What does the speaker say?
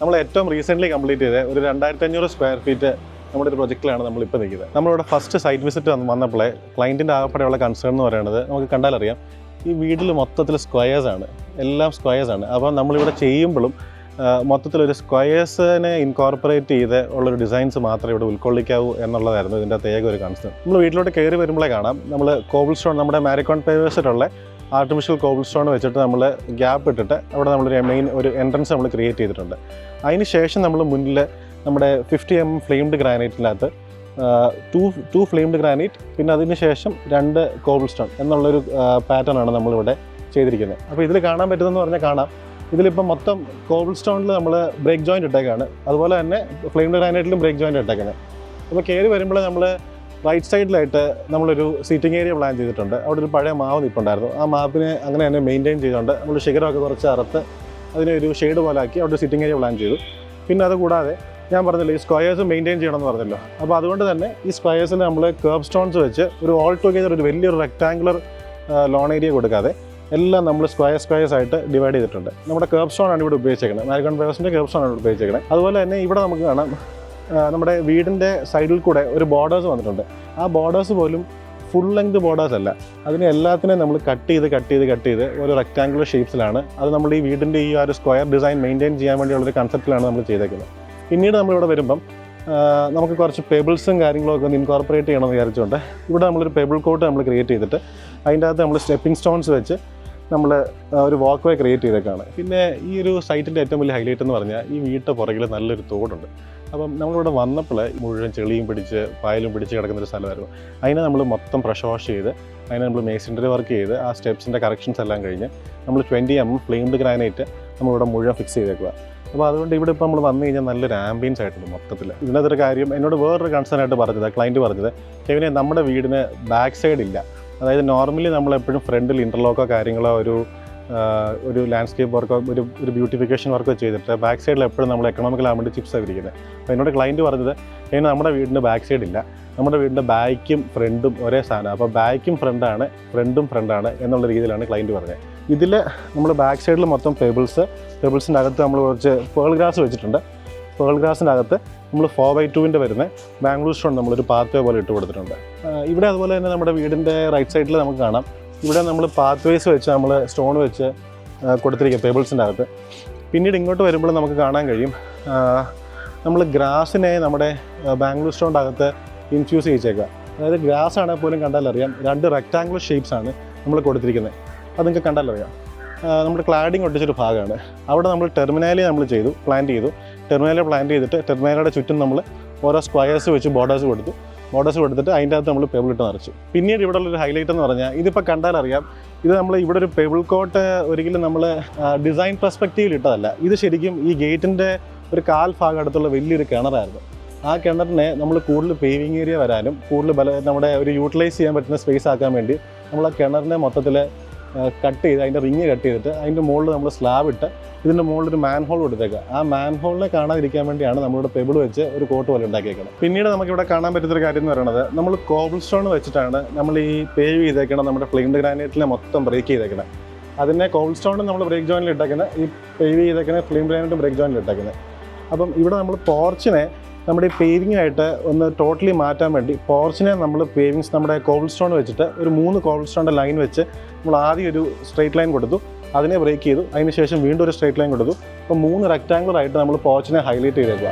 നമ്മൾ ഏറ്റവും recently complete ചെയ്ത ഒരു 2500 സ്ക്വയർ ഫീറ്റ് നമ്മുടെ ഒരു പ്രൊജക്റ്റിലാണ് നമ്മളിപ്പോൾ നിൽക്കുന്നത്. നമ്മളിവിടെ ഫസ്റ്റ് സൈറ്റ് വിസിറ്റ് വന്നപ്പോഴേ ക്ലയൻറ്റിൻ്റെ ആകപ്പെടെയുള്ള കൺസേൺ എന്ന് പറയുന്നത് നമുക്ക് കണ്ടാലറിയാം, ഈ വീട്ടിൽ മൊത്തത്തിൽ സ്ക്വയേഴ്സാണ്, എല്ലാം സ്ക്വയേഴ്സാണ്. അപ്പോൾ നമ്മളിവിടെ ചെയ്യുമ്പോഴും മൊത്തത്തിലൊരു സ്ക്വയേഴ്സിനെ ഇൻകോർപ്പറേറ്റ് ചെയ്ത് ഉള്ളൊരു ഡിസൈൻസ് മാത്രമേ ഇവിടെ ഉൾക്കൊള്ളിക്കാവൂ എന്നുള്ളതായിരുന്നു ഇതിൻ്റെ ഏക ഒരു കൺസേൺ. നമ്മൾ വീട്ടിലോട്ട് കയറി വരുമ്പോഴേ കാണാം, നമ്മൾ കോബിൾ സ്റ്റോൺ, നമ്മുടെ മാരിക്കോൺ പേവേഴ്സിലുള്ള ആർട്ടിഫിഷ്യൽ കോബിൾ സ്റ്റോൺ വെച്ചിട്ട് നമ്മൾ ഗ്യാപ്പ് ഇട്ടിട്ട് അവിടെ നമ്മളൊരു മെയിൻ ഒരു എൻട്രൻസ് നമ്മൾ ക്രിയേറ്റ് ചെയ്തിട്ടുണ്ട്. അതിന് ശേഷം നമ്മൾ മുന്നിൽ നമ്മുടെ 50 mm ഫ്ലെയിംഡ് ഗ്രാനൈറ്റിനകത്ത് ടു ഫ്ലെയിംഡ് ഗ്രാനൈറ്റ്, പിന്നെ അതിന് ശേഷം 2 കോബിൾ സ്റ്റോൺ എന്നുള്ളൊരു പാറ്റേൺ ആണ് നമ്മളിവിടെ ചെയ്തിരിക്കുന്നത്. അപ്പോൾ ഇതിൽ കാണാൻ പറ്റുന്നതെന്ന് പറഞ്ഞാൽ കാണാം, ഇതിലിപ്പോൾ മൊത്തം കോബിൾ സ്റ്റോണിൽ നമ്മൾ ബ്രേക്ക് ജോയിൻറ്റ് ഇട്ടേക്കാണ്, അതുപോലെ തന്നെ ഫ്ലെയിംഡ് ഗ്രാനൈറ്റിലും ബ്രേക്ക് ജോയിൻറ്റ് ഇട്ടേക്കുന്നത്. അപ്പോൾ കയറി വരുമ്പോൾ നമ്മൾ റൈറ്റ് സൈഡിലായിട്ട് നമ്മളൊരു സീറ്റിംഗ് ഏരിയ പ്ലാൻ ചെയ്തിട്ടുണ്ട്. അവിടെ ഒരു പഴയ മാവ് നിൽപ്പുണ്ടായിരുന്നു. ആ മാപ്പിനെ അങ്ങനെ തന്നെ മെയിൻറ്റെയിൻ ചെയ്തുകൊണ്ട് നമ്മൾ ശിഖരമൊക്കെ കുറച്ച് അറുത്ത് അതിനെ ഒരു ഷെയ്ഡ് പോലെ ആക്കി അവിടെ ഒരു സിറ്റിംഗ് ഏരിയ പ്ലാൻ ചെയ്തു. പിന്നെ അതുകൂടാതെ ഞാൻ പറഞ്ഞല്ലോ, ഈ സ്ക്വയേഴ്സ് മെയിൻറ്റെയിൻ ചെയ്യണമെന്ന് പറഞ്ഞല്ലോ. അപ്പോൾ അതുകൊണ്ട് തന്നെ ഈ സ്ക്വയേഴ്സിൽ നമ്മൾ കർവ് സ്റ്റോൺസ് വെച്ച് ഒരു ഓൾ ടുഗെദർ ഒരു വലിയൊരു റെക്ടാങ്കുലർ ലോൺ ഏരിയ കൊടുക്കാതെ എല്ലാം നമ്മൾ സ്ക്വയേഴ്സ് ആയിട്ട് ഡിവൈഡ് ചെയ്തിട്ടുണ്ട്. നമ്മുടെ കർവ് സ്റ്റോൺ ആണ് ഇവിടെ ഉപയോഗിച്ചേക്കുന്നത്, മാരിക്കോൺ പേവേഴ്സിൻ്റെ കർവ് സ്റ്റോൺ ആണ് ഇവിടെ ഉപയോഗിച്ചേക്കുന്നത്. അതുപോലെ തന്നെ ഇവിടെ നമുക്ക് കാണാം, നമ്മുടെ വീടിൻ്റെ സൈഡിൽ കൂടെ ഒരു ബോർഡേഴ്സ് വന്നിട്ടുണ്ട്. ആ ബോർഡേഴ്സ് പോലും ഫുൾ ലെങ്ത് ബോർഡേഴ്സ് അല്ല, അതിനെ എല്ലാത്തിനെയും നമ്മൾ കട്ട് ചെയ്ത് ഒരു റെക്ടാങ്കുലർ ഷേപ്സിലാണ്. അത് നമ്മൾ ഈ വീടിൻ്റെ ഈ ഒരു സ്ക്വയർ ഡിസൈൻ മെയിൻറ്റെയിൻ ചെയ്യാൻ വേണ്ടിയുള്ളൊരു കൺസെപ്റ്റിലാണ് നമ്മൾ ചെയ്തേക്കുന്നത്. പിന്നീട് നമ്മളിവിടെ വരുമ്പം നമുക്ക് കുറച്ച് പേബിൾസും കാര്യങ്ങളൊക്കെ ഒന്ന് ഇൻകോർപ്പറേറ്റ് ചെയ്യണമെന്ന് വിചാരിച്ചുകൊണ്ട് ഇവിടെ നമ്മളൊരു പേബിൾ കോട്ട് നമ്മൾ ക്രിയേറ്റ് ചെയ്തിട്ട് അതിൻ്റെ അകത്ത് നമ്മൾ സ്റ്റെപ്പിംഗ് സ്റ്റോൺസ് വെച്ച് നമ്മൾ ഒരു വാക്ക് വേ ക്രിയേറ്റ് ചെയ്തേക്കാണ്. പിന്നെ ഈ ഒരു സൈറ്റിൻ്റെ ഏറ്റവും വലിയ ഹൈലൈറ്റ് എന്ന് പറഞ്ഞാൽ ഈ വീട്ട് പുറകിൽ നല്ലൊരു തോടുണ്ട്. അപ്പം നമ്മളിവിടെ വന്നപ്പോൾ മുഴുവൻ ചെളിയും പിടിച്ച് പായലും പിടിച്ച് കിടക്കുന്നൊരു സ്ഥലമായിരുന്നു. അതിനെ നമ്മൾ മൊത്തം പ്രഷർ വാഷ് ചെയ്ത് അതിനെ നമ്മൾ മേസൻറ്ററി വർക്ക് ചെയ്ത് ആ സ്റ്റെപ്സിൻ്റെ കറക്ഷൻസ് എല്ലാം കഴിഞ്ഞ് നമ്മൾ 20 mm ഫ്ലെയിംഡ് ഗ്രാനൈറ്റ് നമ്മളിവിടെ മുഴുവൻ ഫിക്സ് ചെയ്തേക്കുക. അപ്പോൾ അതുകൊണ്ട് ഇവിടെ ഇപ്പോൾ നമ്മൾ വന്നു കഴിഞ്ഞാൽ നല്ലൊരു ആംബിയൻസ് ആയിട്ടുണ്ട് മൊത്തത്തിൽ. ഇതിനകത്തൊരു കാര്യം എന്നോട് വേറൊരു കൺസേൺ ആയിട്ട് പറഞ്ഞത്, ക്ലയൻറ്റ് പറഞ്ഞത്, കെവിനെ നമ്മുടെ വീടിന് ബാക്ക് സൈഡ് ഇല്ല. അതായത് നോർമലി നമ്മളെപ്പോഴും ഫ്രണ്ടിൽ ഇൻ്റർലോക്കോ കാര്യങ്ങളോ ഒരു ലാൻഡ്സ്കേപ്പ് വർക്കോ ഒരു ബ്യൂട്ടിഫിക്കേഷൻ വർക്കോ ചെയ്തിട്ട് ബാക്ക് സൈഡിൽ എപ്പോഴും നമ്മൾ എക്കണോമിക്കൽ ആകുമ്പോൾ ചിപ്സ് ആയിരിക്കുന്നത്. അപ്പോൾ എന്നോട് ക്ലയൻറ്റ് പറഞ്ഞത്, അതിന് നമ്മുടെ വീടിൻ്റെ ബാക്ക് സൈഡ് ഇല്ല, നമ്മുടെ വീടിൻ്റെ ബാക്കും ഫ്രണ്ടും ഒരേ സാധനം. അപ്പോൾ ബാക്കും ഫ്രണ്ടാണ് എന്നുള്ള രീതിയിലാണ് ക്ലയൻറ്റ് പറഞ്ഞത്. ഇതിൽ നമ്മൾ ബാക്ക് സൈഡിൽ മൊത്തം പേബിൾസിൻ്റെ അകത്ത് നമ്മൾ കുറച്ച് പേൾ ഗ്രാസ് വെച്ചിട്ടുണ്ട്. പേൾ ഗ്രാസിൻ്റെ അകത്ത് നമ്മൾ 4x2 വരുന്ന ബാംഗ്ലൂർ സ്റ്റോൺ നമ്മളൊരു പാത്ത് പോലെ ഇട്ട് കൊടുത്തിട്ടുണ്ട്. ഇവിടെ അതുപോലെ തന്നെ നമ്മുടെ വീടിൻ്റെ റൈറ്റ് സൈഡിൽ നമുക്ക് കാണാം, ഇവിടെ നമ്മൾ പാത്ത് വേസ് വെച്ച് നമ്മൾ സ്റ്റോൺ വെച്ച് കൊടുത്തിരിക്കുക പേബിൾസിൻ്റെ അകത്ത്. പിന്നീട് ഇങ്ങോട്ട് വരുമ്പോൾ നമുക്ക് കാണാൻ കഴിയും, നമ്മൾ ഗ്രാസിനെ നമ്മുടെ ബാംഗ്ലൂർ സ്റ്റോണിൻ്റെ അകത്ത് ഇൻഫ്യൂസ് ചെയ്യിച്ചേക്കുക. അതായത് ഗ്രാസ് ആണെങ്കിൽ പോലും കണ്ടാലറിയാം 2 റെക്ടാങ്കുലർ ഷേപ്സാണ് നമ്മൾ കൊടുത്തിരിക്കുന്നത്. അത് നിങ്ങൾക്ക് കണ്ടാലറിയാം. നമ്മുടെ ക്ലാഡിങ് ഒട്ടിച്ചൊരു ഭാഗമാണ്. അവിടെ നമ്മൾ ടെർമിനാലി നമ്മൾ പ്ലാൻ ചെയ്തു. ടെർമിനാലി പ്ലാൻ ചെയ്തിട്ട് ടെർമിനാലിയുടെ ചുറ്റും നമ്മൾ ഓരോ സ്ക്വയേഴ്സ് വെച്ച് ബോർഡേഴ്സ് കൊടുത്തിട്ട് അതിൻ്റെ അകത്ത് നമ്മൾ പേബിൾ ഇട്ട് നിറച്ചു. പിന്നീട് ഇവിടെ ഉള്ളൊരു ഹൈലൈറ്റ് എന്ന് പറഞ്ഞാൽ, ഇതിപ്പോൾ കണ്ടാലറിയാം, ഇത് നമ്മൾ ഇവിടെ ഒരു പേബിൾ കോട്ട് ഒരിക്കലും നമ്മൾ ഡിസൈൻ പെർസ്പെക്റ്റീവിൽ ഇട്ടതല്ല. ഇത് ശരിക്കും ഈ ഗേറ്റിൻ്റെ ഒരു കാൽ ഭാഗം അടുത്തുള്ള വലിയൊരു കിണറായിരുന്നു. ആ കിണറിനെ നമ്മൾ കൂടുതൽ പേവിങ് ഏരിയ വരാനും കൂടുതൽ നമ്മുടെ ഒരു യൂട്ടിലൈസ് ചെയ്യാൻ പറ്റുന്ന സ്പേസ് ആക്കാൻ വേണ്ടി നമ്മൾ ആ കിണറിനെ മൊത്തത്തിൽ കട്ട് ചെയ്ത് അതിൻ്റെ റിങ് കട്ട് ചെയ്തിട്ട് അതിൻ്റെ മുകളിൽ നമ്മൾ സ്ലാബ് ഇട്ട് ഇതിൻ്റെ മുകളിൽ ഒരു മാൻ ഹോൾ കൊടുത്തേക്കുക. ആ മാൻ ഹോളിനെ കാണാതിരിക്കാൻ വേണ്ടിയാണ് നമ്മളിവിടെ പെബിൾ വെച്ച് ഒരു കോട്ട് പോലെ ഉണ്ടാക്കിയേക്കുന്നത്. പിന്നീട് നമുക്കിവിടെ കാണാൻ പറ്റുന്നൊരു കാര്യം എന്ന് പറയുന്നത്, നമ്മൾ കോബിൾ സ്റ്റോൺ വെച്ചിട്ടാണ് നമ്മൾ ഈ പേവ് ചെയ്തേക്കണം നമ്മുടെ ഫ്ലെയിംഡ് ഗ്രാനൈറ്റിനെ മൊത്തം ബ്രേക്ക് ചെയ്തേക്കുന്നത്. അതിനെ കോബിൾ സ്റ്റോണിൽ നമ്മൾ ബ്രേക്ക് ജോയിനിൽ ഇട്ടേക്കുന്നത്, ഈ പേവ് ചെയ്തേക്കുന്നത് ഫ്ലെയിംഡ് ഗ്രാനൈറ്റ് ബ്രേക്ക് ജോയിനിൽ ഇട്ടേക്കുന്നത്. അപ്പം ഇവിടെ നമ്മൾ പോർച്ചിനെ നമ്മുടെ ഈ പേവിങ്ങായിട്ട് ഒന്ന് ടോട്ടലി മാറ്റാൻ വേണ്ടി പോർച്ചിനെ നമ്മൾ പേവിങ്സ് നമ്മുടെ കോബിൾ സ്റ്റോൺ വെച്ചിട്ട് ഒരു 3 കോബിൾ സ്റ്റോണിൻ്റെ ലൈൻ വെച്ച് നമ്മൾ ആദ്യം ഒരു സ്ട്രെയിറ്റ് ലൈൻ കൊടുത്തു, അതിനെ ബ്രേക്ക് ചെയ്തു, അതിന് ശേഷം വീണ്ടും ഒരു സ്ട്രെയിറ്റ് ലൈൻ കൊടുത്തു. അപ്പോൾ 3 റെക്ടാങ്കുലർ ആയിട്ട് നമ്മൾ പോർച്ചിനെ ഹൈലൈറ്റ് ചെയ്തേക്കുക.